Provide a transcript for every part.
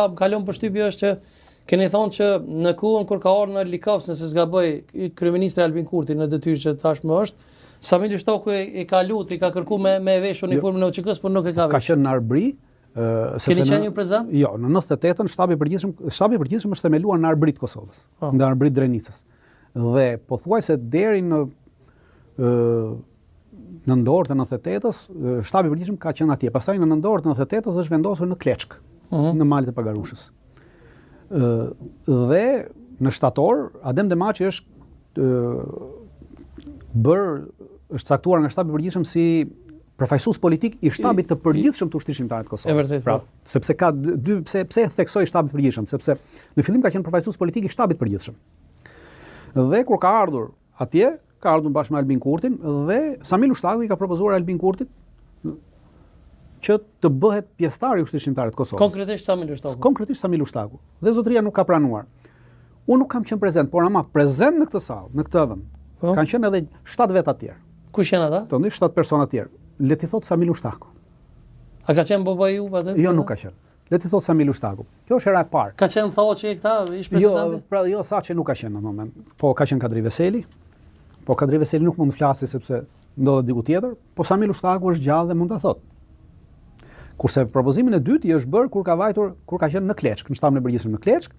kalon përshtypja është që keni thonë që në kohën kur ka ardhur në Likafs, nëse s'gaboj, kryeministri Albin Kurti në detyrë që tashmë është, Samili Shtoku i ka lutë, i ka kërku me vesh uniformën e OÇK-s, por nuk e ka vesh. Ka qenë në Arbri. Keni qenë ju prezant? Jo, në 98-ën shtabi i përgjithshëm është themeluar në Arbrit Kosovës, në Arbrit Drenicës. Dhe pothuajse deri në nëntorë të 98-s, shtabi i përgjithshëm ka qenë atje. Pastaj në nëntorë të 98-s është vendosur në Kleçk, në malet e Pagarushës. Dhe në shtator, Adem Demaçi është është caktuar nga shtabi i përgjithshëm si përfaqësues politik i shtabit të përgjithshëm të ushtrisë shqiptare të Kosovës. Pra, sepse ka pse theksoi shtabit të përgjithshëm, sepse në fillim ka qenë përfaqësues politik i shtabit të përgjithshëm. Dhe kur ka ardhur atje, ka ardhur bashkë me Albin Kurtin dhe Samil Shtaku i ka propozuar Albin Kurtit që të bëhet pjesëtar i ushtrisë shqiptare të Kosovës. Konkretisht Samil Shtaku. Konkretisht Samil Shtaku. Dhe zotëria nuk ka pranuar. Unë nuk kam qenë prezent, por ama prezent në këtë sallë, në këtë vend. Kanë qenë edhe 7 vetë atje. Kush janë ata? Tonë 7 persona tjerë. Le ti thot Samil Shtaku. A ka qenë babai juve atë? Jo, nuk ka qenë. Le ti thot Samil Shtaku. Kjo është hera e parë. Ka qenë Thaçi këta, ish presidenti? Jo, pra jo Thaçi nuk ka qenë në moment. Po ka qenë Kadri Veseli. Po Kadri Veseli nuk mund të flasë sepse ndodhet diku tjetër, po Samil Shtaku është gjallë dhe mund ta thotë. Kurse propozimin e dytë i është bërë kur ka qenë në Kleçk, në shtabin e përgjithshëm në Kleçk,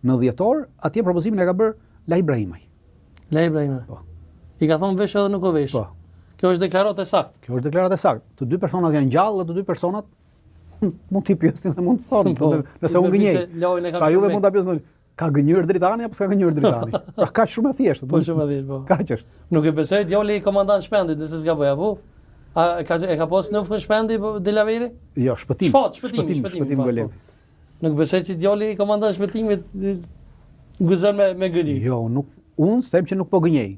në dhjetor, atje propozimin e ka bërë La Ibrahimaj. La Ibrahimaj. Po. I ka thonë vesh edhe nuk o vesh. Po. Kjo është deklaratë e saktë. Kjo është deklaratë e saktë. Të dy personat janë gjallë dhe të dy personat mund t'i pyesin dhe mund të thonë, nëse unë gënjej. Pra juve mund ta pyesni, ka gënjur Dritani apo s'ka gënjur Dritani? Pra kaq shumë e thjeshtë. Po shumë e thjeshtë, po. Kaq është. Nuk e besoj djali i komandant Shpendit, nëse s'gaboj apo? E ka pas në Shpendi Delaveri? Jo, shpëtim. Shpëtim Golev. Nuk besoj që djali i komandant Shpëtimit gëzon me gënjej. Jo, unë them që nuk po gënjej.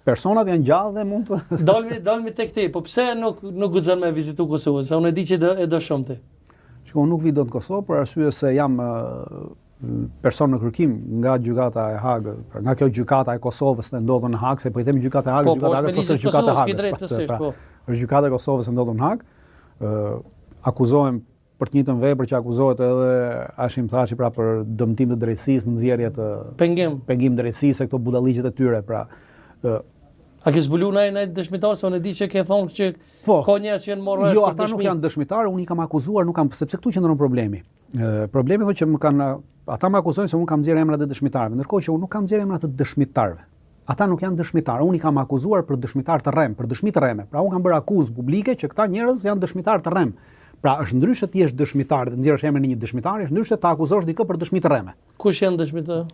Personat janë gjallë dhe mund të dalmi tek ti, po pse nuk guxon me vizitu Kosovën? Se unë e di që e do shumë ti. Shikoj, unë nuk vi dot në Kosovë për arsye se jam person në kërkim nga gjykata e Hagë, nga kjo gjykata e Kosovës që ndodhur në Hagë, se po i themi gjykata e Hagës, gjykata e Hagës, është gjykata e Hagës. Është gjykata e Kosovës që ndodhur në Hagë. Akuzohem për të njëjtën vepër që akuzohet edhe Hashim Thaçi pra për dëmtim të drejtësisë, nxjerrje të pengim drejtësisë, këto budalliqet e tyre, pra. A ke zbulu në dëshmitar, se unë e di që ke thonë që ka njerëz që janë marrë jo, ata nuk janë dëshmitarë, unë i kam akuzuar, sepse këtu qëndron problemi. Problemi thotë që ata më akuzojnë se unë kam nxjerrë emrat e dëshmitarëve, ndërkohë që unë nuk kam nxjerrë emrat e dëshmitarëve. Ata nuk janë dëshmitarë, unë i kam akuzuar për dëshmitar të rrem, për dëshmi të rreme. Pra unë kam bërë akuzë publike që këta njerëz janë dëshmitar të rrem. Pra është ndryshe ti je dëshmitar, të nxjerrësh emrin e një dëshmitari, është ndryshe ta akuzosh dikë për dëshmi të rreme. Kush janë dëshmitarë?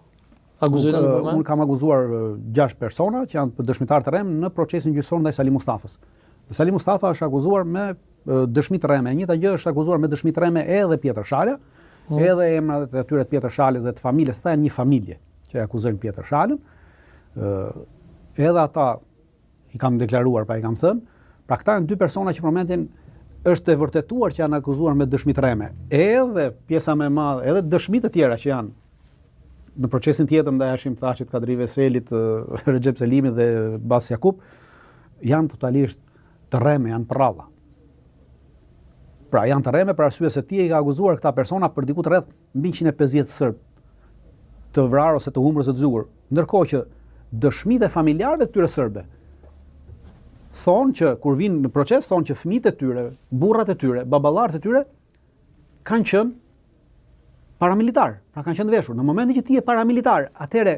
Unë kam akuzuar 6 persona që janë dëshmitar të rrem në procesin gjyqësor ndaj Sali Mustafës. Sali Mustafa është akuzuar me dëshmi të rreme. E njëjta gjë është akuzuar me dëshmi të rreme edhe Pjetër Shala, edhe emrat e atyre të Pjetër Shalës dhe të familjes, ata janë një familje që e akuzojnë Pjetër Shalën. Edhe ata i kam deklaruar, pra i kam thënë, pra këta janë 2 persona që për momentin është e vërtetuar që janë akuzuar me dëshmi të rreme. Edhe pjesa më e madhe, edhe dëshmitë të tjera që janë në procesin tjetër ndaj Hashim Thaçit, Kadri Veselit, Recep Selimit dhe Bas Jakub, janë totalisht të rreme, janë prralla. Pra janë të rreme për arsye se ti i ka akuzuar këta persona për diku të rreth mbi 150 serb të vrarë ose të humbur ose të zgjuar. Ndërkohë që dëshmitë e familjarëve të tyre serbe thonë që kur vinë në proces thonë që fëmijët e tyre, burrat e tyre, baballarët e tyre kanë qenë paramilitar, pra kanë qenë veshur. Në momentin që ti je paramilitar, atëherë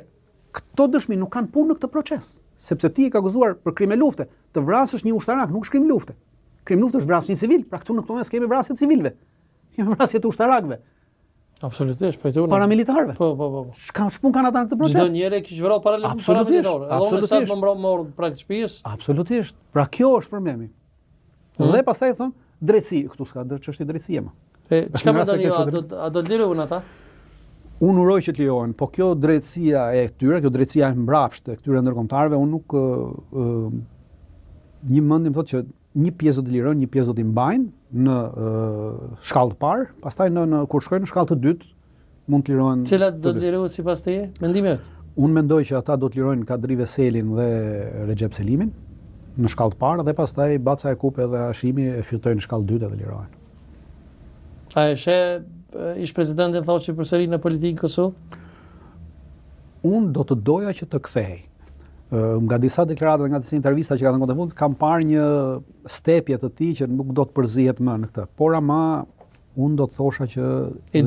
këto dëshmi nuk kanë punë në këtë proces, sepse ti i ka akuzuar për krime lufte, të vrasësh një ushtarak, nuk është krim lufte. Krim lufte është vrasje një civil, pra këtu në këto mes kemi vrasje të civilëve. Kemi vrasje të ushtarakëve. Absolutisht, po këtu. Paramilitarëve. Po. Ç'pun kanë ata në këtë proces? Çdo njeri kishte vrarë paramilitar. Edhe unë sa të mor praktikisht shtëpisë. Absolutisht. Pra kjo është problemi. Dhe pastaj thon drejtësi, këtu s'ka çështje drejtësie më. Çka më tani a do të lirohen ata? Unë uroj që të lirohen, po kjo drejtësia e këtyre, kjo drejtësia e mbrapsht e këtyre ndërkombëtarëve, unë nuk një mendim thotë që një pjesë do të lirohen, një pjesë do t'i mbajnë në shkallë të parë, pastaj në kur shkojnë në shkallë të dytë mund të lirohen. Cilat do të lirohen sipas teje? Mendimi jot? Unë mendoj që ata do të lirojnë Kadri Veselin dhe Recep Selimin në shkallë të parë dhe pastaj Baca Jakub edhe Hashimi e fitojnë në shkallë të dytë dhe lirohen. A e she ish presidentin thotë që përsëri në politikë në Kosovë? Unë do të doja që të kthehej. Nga disa deklarata, nga disa intervista që ka dhënë në fund, kam parë një stepje të tij që nuk do të përzihet më në këtë. Por ama unë do të thosha që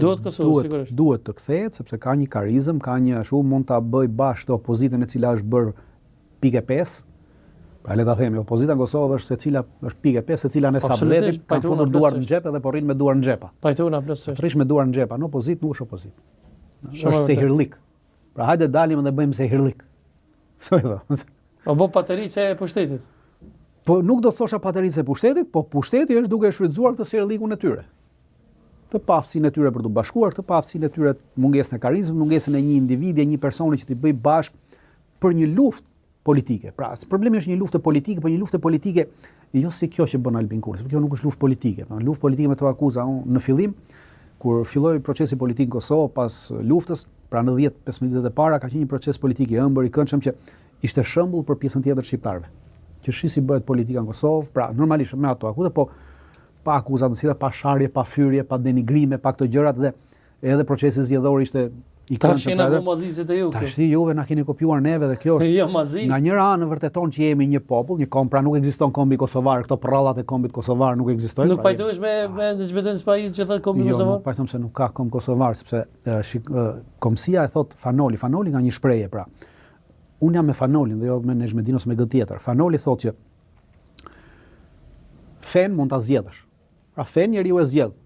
duhet Kosovë sigurisht. Duhet të kthehet sepse ka një karizëm, ka një mund ta bëj bashkë opozitën e cila është bërë pikë 5. Pra le ta themi, opozita në Kosovë është secila është pikë 5, secila në sabletin, kanë fundur duar në xhep edhe po rrin me duar në xhepa. Pajtuna plotësisht. Të rish me duar në xhepa, në opozitë nuk është opozitë. Është se hirlik. Pra hajde dalim dhe bëjmë se hirlik. O bo paterice e pushtetit? Po nuk do të thosha paterice e pushtetit, po pushteti është duke shfrytzuar këtë serlikun e tyre. Të paftësinë e tyre për të bashkuar, të paftësinë e tyre mungesën e karizmës, mungesën e një individi, një personi që t'i bëj bashkë për një luftë politike. Pra, problemi është një luftë politike, por një luftë politike jo si kjo që bën Albin Kurti, kjo nuk është luftë politike. Pra, luftë politike me të akuza unë në fillim, kur filloi procesi politik në Kosovë pas luftës, pra në 10-15 ditët e para ka qenë një proces politik i ëmbël i këndshëm që ishte shembull për pjesën tjetër shqiptarëve. Që shisi bëhet politika në Kosovë, pra normalisht me ato akuzë, po pa akuza të cilat, pa sharje, pa fyrje, pa denigrime, pa këto gjërat dhe edhe procesi zgjedhor ishte i këndshëm. Tash jena mazizit e ju. Tash juve na keni kopjuar neve dhe kjo është. Jo mazi. Nga njëra anë vërteton që jemi një popull, një komb, pra nuk ekziston kombi kosovar, këto prallat e kombit kosovar nuk ekzistojnë. Nuk pajtohesh me Xhbeten Spahi që thotë kombi kosovar? Jo, nuk pajtohem se nuk ka komb kosovar sepse komsia e thot Fanoli, Fanoli nga një shprehje pra. Unë jam me Fanolin dhe jo me Nezhmedin ose me gë tjetër. Fanoli thotë që fen mund ta zgjedhësh. Pra fen njeriu e zgjedh.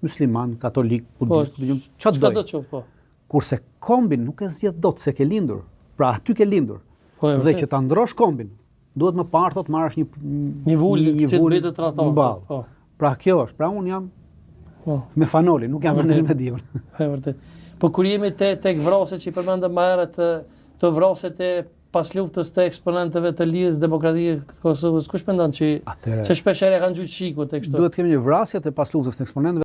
Musliman, katolik, budist, çfarë do të thotë. Kurse kombin nuk e zgjedh dot se ke lindur. Pra aty ke lindur. Dhe që ta ndrosh kombin, duhet më parë thot marrësh një vul që të të tratosh. Pra kjo është. Pra un jam me Fanolin, nuk jam me Nezhmedin. Është vërtet. Po kur jemi tek vraset që i përmendëm më herët të vraset e pas luftës të eksponentëve të Lidhjes Demokratike të Kosovës, kush mendon që se shpeshherë kanë gjujt shiku tek kështu? Duhet të kemi një vrasje të pas luftës të eksponentëve